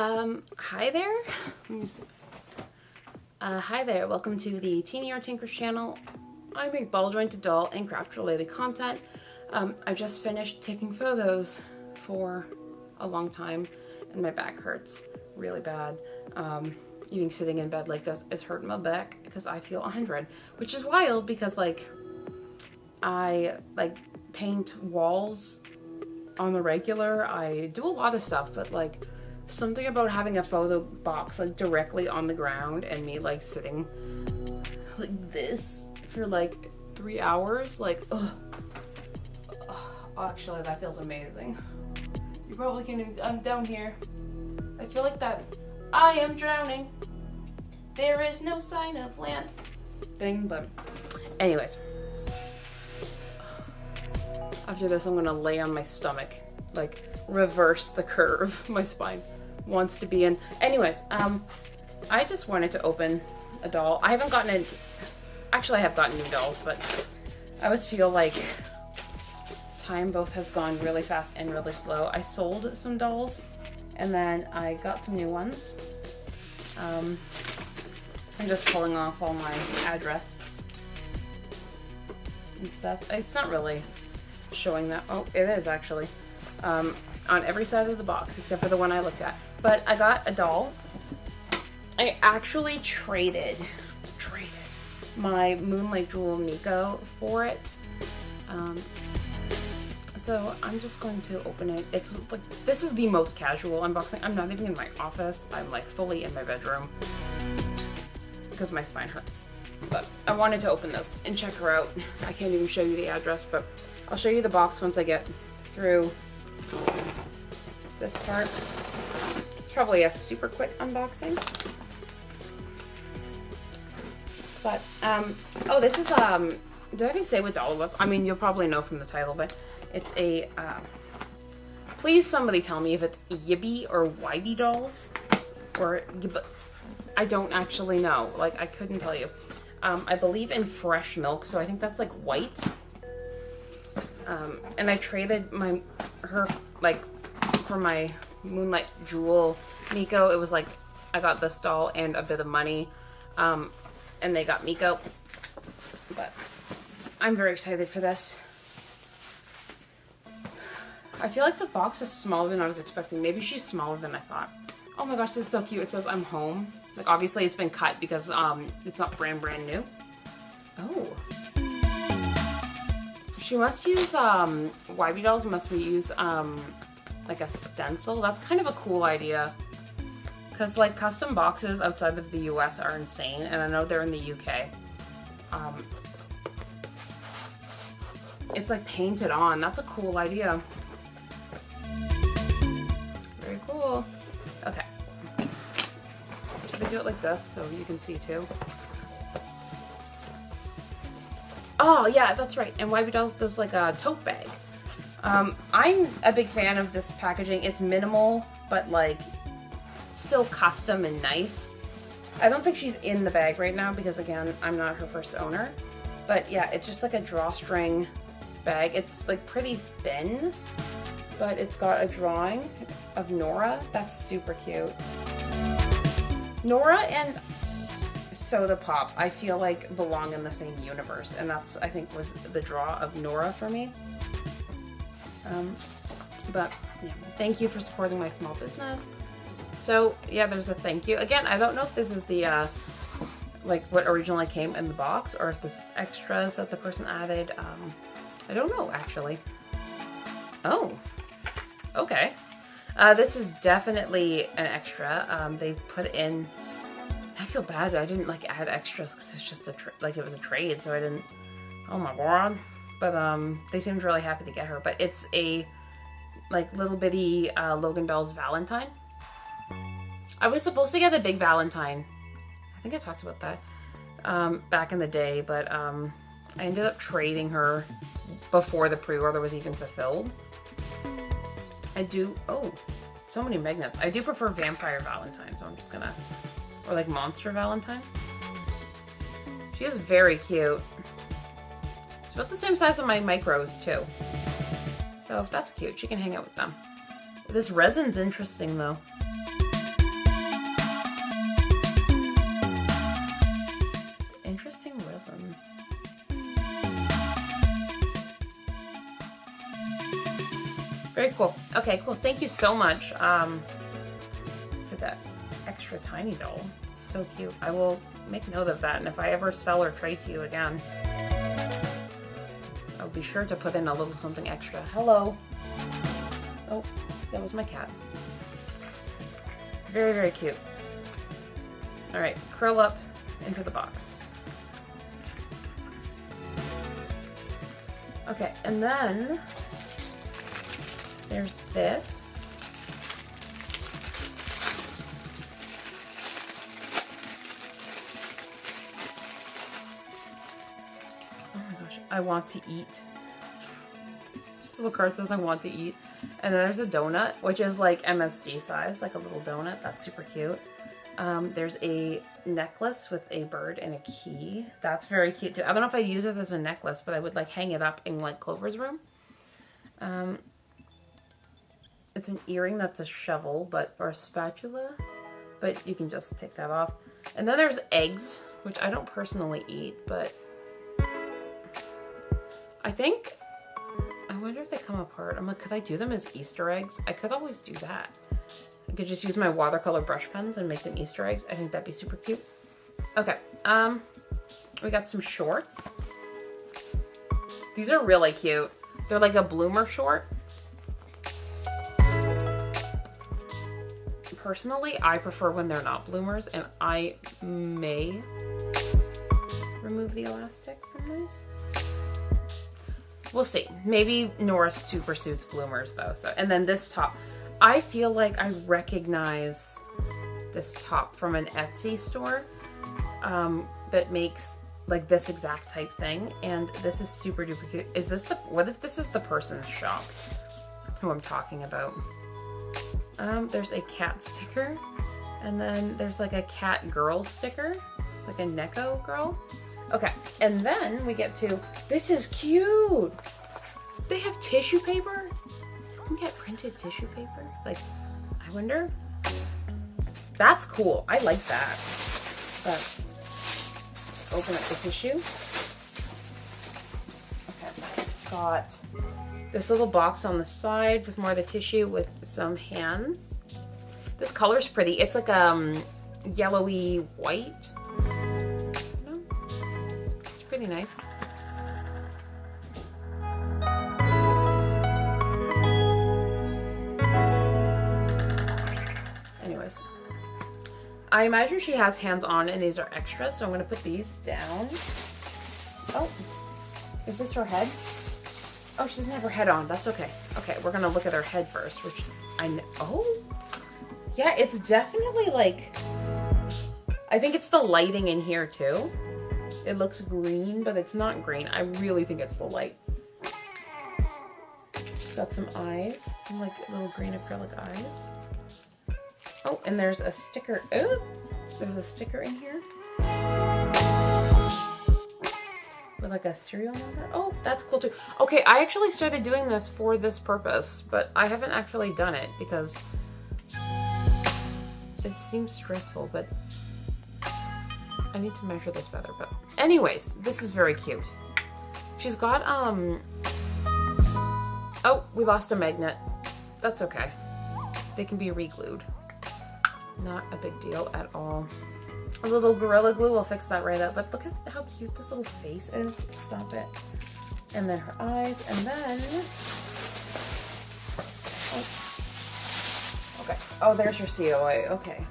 Hi there. Let me see. Hi there. Welcome to the Teeny or Tinkers channel. I make ball jointed doll and craft related content. I just finished taking photos for a long time and my back hurts really bad. Even sitting in bed like this is hurting my back because I feel 100, which is wild because I paint walls on the regular. I do a lot of stuff, but something about having a photo box directly on the ground and me sitting like this for 3 hours, ugh. Actually, that feels amazing. You probably can't even, I'm down here. I feel like that I am drowning. There is no sign of land thing, but anyways. After this, I'm gonna lay on my stomach, reverse the curve my spine wants to be in. Anyways, I just wanted to open a doll. I haven't gotten any, actually I have gotten new dolls, but I always feel like time both has gone really fast and really slow. I sold some dolls and then I got some new ones. I'm just pulling off all my address and stuff. It's not really showing that. Oh, it is actually. On every side of the box except for the one I looked at. But I got a doll. I actually traded my Moonlight Jewel Miko for it. So I'm just going to open it. It's this is the most casual unboxing. I'm not even in my office. I'm fully in my bedroom because my spine hurts. But I wanted to open this and check her out. I can't even show you the address, but I'll show you the box once I get through this part. It's probably a super quick unboxing. But, oh, this is, did I even say what doll it was? I mean, you'll probably know from the title, but it's a, please somebody tell me if it's Yibby or Ybeedolls, or, I don't actually know. I couldn't tell you. I believe in fresh milk, so I think that's white. And I traded her for my Moonlight Jewel Miko. It was I got this doll and a bit of money, and they got Miko. But I'm very excited for this. I feel like the box is smaller than I was expecting. Maybe she's smaller than I thought. Oh my gosh, this is so cute. It says I'm home. Obviously it's been cut because it's not brand new. Oh. She must use, Ybeedolls must use, a stencil. That's kind of a cool idea. Because, custom boxes outside of the US are insane, and I know they're in the UK. It's, painted on. That's a cool idea. Very cool. Okay. Should I do it like this so you can see, too? Oh, yeah, that's right. And Ybeedolls does a tote bag. I'm a big fan of this packaging. It's minimal, but still custom and nice. I don't think she's in the bag right now because, again, I'm not her first owner. But yeah, it's just a drawstring bag. It's pretty thin, but it's got a drawing of Nora. That's super cute. Nora and Soda Pop, I feel belong in the same universe, and that's, I think, was the draw of Nora for me. But yeah, thank you for supporting my small business. So yeah, there's a thank you. Again, I don't know if this is the what originally came in the box or if this is extras that the person added. I don't know actually. Oh, okay. This is definitely an extra. They put in. I feel bad. I didn't add extras because it's just it was a trade, so I didn't. Oh my god! But they seemed really happy to get her. But it's a little bitty logandolls valentine. I was supposed to get a big valentine. I think I talked about that back in the day, but I ended up trading her before the pre-order was even fulfilled. I do. Oh, so many magnets. I do prefer vampire valentine, so I'm just gonna. Or monster valentine. She is very cute. She's about the same size as my micros too. So if that's cute, she can hang out with them. This resin's interesting though. Very cool. Okay, cool. Thank you so much for that extra tiny doll. It's so cute. I will make note of that, and if I ever sell or trade to you again, I'll be sure to put in a little something extra. Hello. Oh, that was my cat. Very, very cute. All right, curl up into the box. Okay, and then there's this. Oh my gosh, I want to eat. This little card says I want to eat. And then there's a donut, which is like MSG size, like a little donut. That's super cute. There's a necklace with a bird and a key. That's very cute too. I don't know if I use it as a necklace, but I would like hang it up in like Clover's room. It's an earring that's a shovel, but or a spatula, but you can just take that off. And then there's eggs, which I don't personally eat, but I wonder if they come apart. I'm like, could I do them as Easter eggs? I could always do that. I could just use my watercolor brush pens and make them Easter eggs. I think that'd be super cute. Okay, we got some shorts. These are really cute. They're like a bloomer short. Personally, I prefer when they're not bloomers, and I may remove the elastic from this. We'll see. Maybe Nora super suits bloomers though. So, and then this top. I feel like I recognize this top from an Etsy store that makes like this exact type thing, and this is super duper cute. Is this the? What if this is the person's shop who I'm talking about? There's a cat sticker, and then there's like a cat girl sticker, like a Neko girl. Okay, and then we get to, this is cute. They have tissue paper. You can get printed tissue paper. Like, I wonder. That's cool. I like that. But open up the tissue. Okay, got this little box on the side with more of the tissue with some hands. This color's pretty. It's like yellowy white. No? It's pretty nice. Anyways, I imagine she has hands on and these are extras, so I'm gonna put these down. Oh, is this her head? Oh, she doesn't have her head on. That's okay. Okay, we're gonna look at her head first, which I know. Oh, yeah, it's definitely like, I think it's the lighting in here too. It looks green, but it's not green. I really think it's the light. She's got some eyes, some like little green acrylic eyes. Oh, and there's a sticker. Oh, there's a sticker in here. With like a serial number. Oh, that's cool too. Okay, I actually started doing this for this purpose, but I haven't actually done it because it seems stressful, but I need to measure this better. But anyways, this is very cute. She's got, oh, we lost a magnet. That's okay. They can be re-glued. Not a big deal at all. A little Gorilla Glue will fix that right up. But look at how cute this little face is. Stop it. And then her eyes. And then... oh. Okay. Oh, there's your COA. Okay.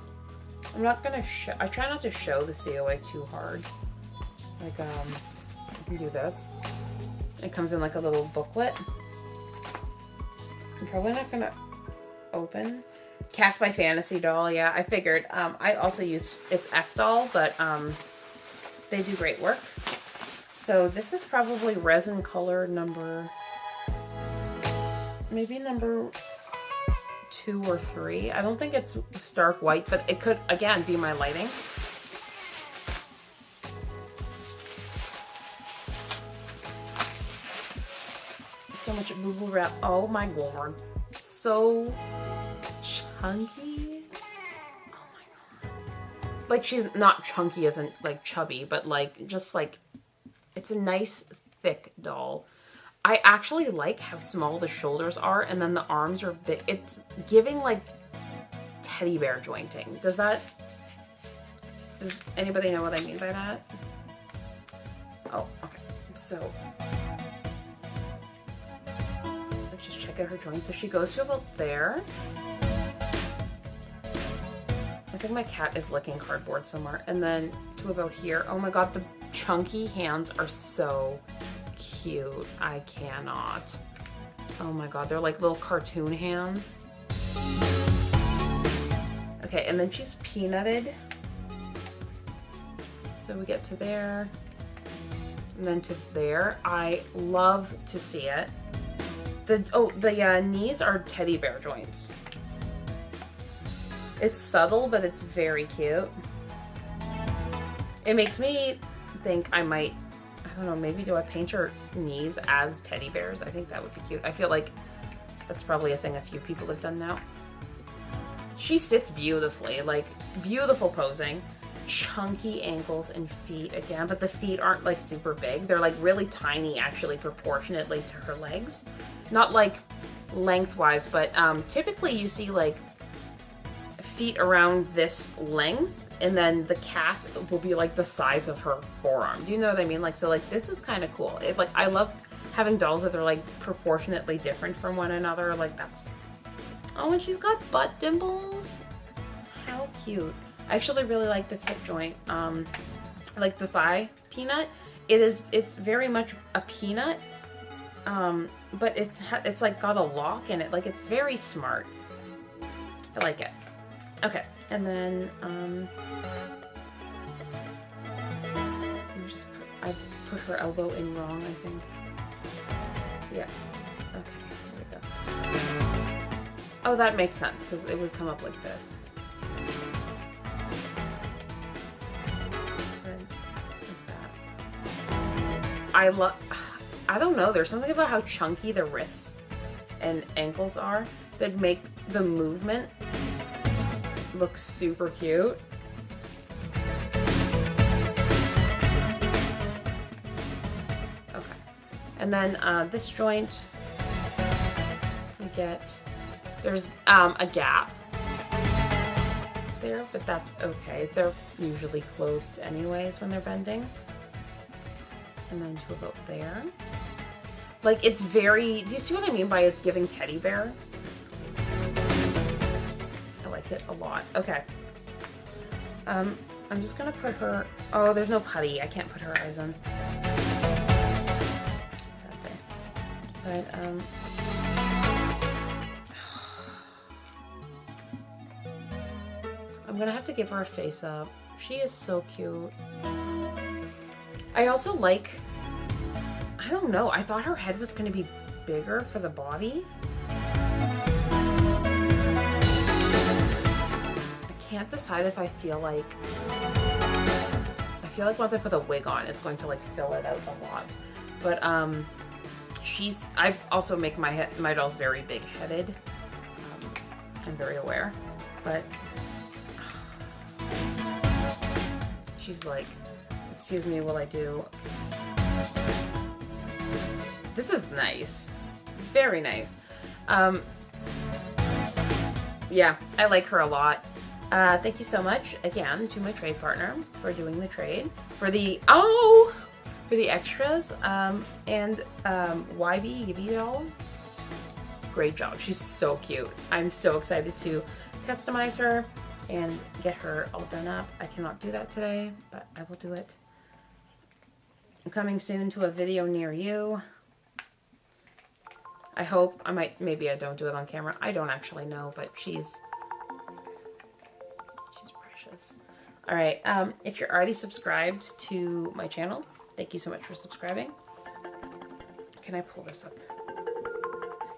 I'm not going to show... I try not to show the COA too hard. Like, you can do this. It comes in like a little booklet. I'm probably not going to open... Cast by Fantasy doll, yeah, I figured. I also use, it's F doll, but they do great work. So this is probably resin color number, maybe number 2 or 3. I don't think it's stark white, but it could, again, be my lighting. So much boo-boo wrap. Oh my god. So chunky. Oh my god. Like, she's not chunky as in like chubby, but like just like it's a nice thick doll. I actually like how small the shoulders are, and then the arms are big. It's giving like teddy bear jointing. Does anybody know what I mean by that? Oh, okay. So let's just check out her joints. So she goes to about there. I think my cat is licking cardboard somewhere. And then to about here. Oh my god, the chunky hands are so cute. I cannot. Oh my god, they're like little cartoon hands. Okay, and then she's peanutted. So we get to there. And then to there. I love to see it. The knees are teddy bear joints. It's subtle, but it's very cute. It makes me think I might, I don't know, maybe do I paint her knees as teddy bears? I think that would be cute. I feel like that's probably a thing a few people have done now. She sits beautifully, like beautiful posing. Chunky ankles and feet again, but the feet aren't like super big. They're like really tiny actually proportionately to her legs. Not like lengthwise, but typically you see like feet around this length, and then the calf will be like the size of her forearm. Do you know what I mean? Like, so like this is kind of cool. Like I love having dolls that are like proportionately different from one another. Like that's, oh, and she's got butt dimples. How cute. I actually really like this hip joint. Like the thigh peanut. It's very much a peanut, but it's like got a lock in it. Like it's very smart. I like it. Okay, and then I put her elbow in wrong, I think. Yeah. Okay, there we go. Oh, that makes sense because it would come up like this. I don't know, there's something about how chunky the wrists and ankles are that make the movement look super cute. Okay, and then this joint, we get, there's a gap there, but that's okay. They're usually closed anyways when they're bending. And then to about there. Like it's very, do you see what I mean by it's giving teddy bear? I like it a lot. Okay. I'm just gonna put her, oh, there's no putty. I can't put her eyes on. Sad thing. But, I'm gonna have to give her a face up. She is so cute. I also like, I don't know, I thought her head was going to be bigger for the body. I can't decide if I feel like once I put the wig on, it's going to like fill it out a lot. But I also make my dolls very big-headed. I'm very aware, but she's like, excuse me while I do. This is nice. Very nice. Yeah, I like her a lot. Thank you so much again to my trade partner for doing the trade. For the extras. And Ybeedolls. Great job. She's so cute. I'm so excited to customize her and get her all done up. I cannot do that today, but I will do it. Coming soon to a video near you. I hope. Maybe I don't do it on camera. I don't actually know, but she's precious. All right, if you're already subscribed to my channel, thank you so much for subscribing. Can I pull this up?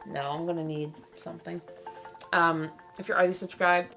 No, I'm gonna need something. If you're already subscribed,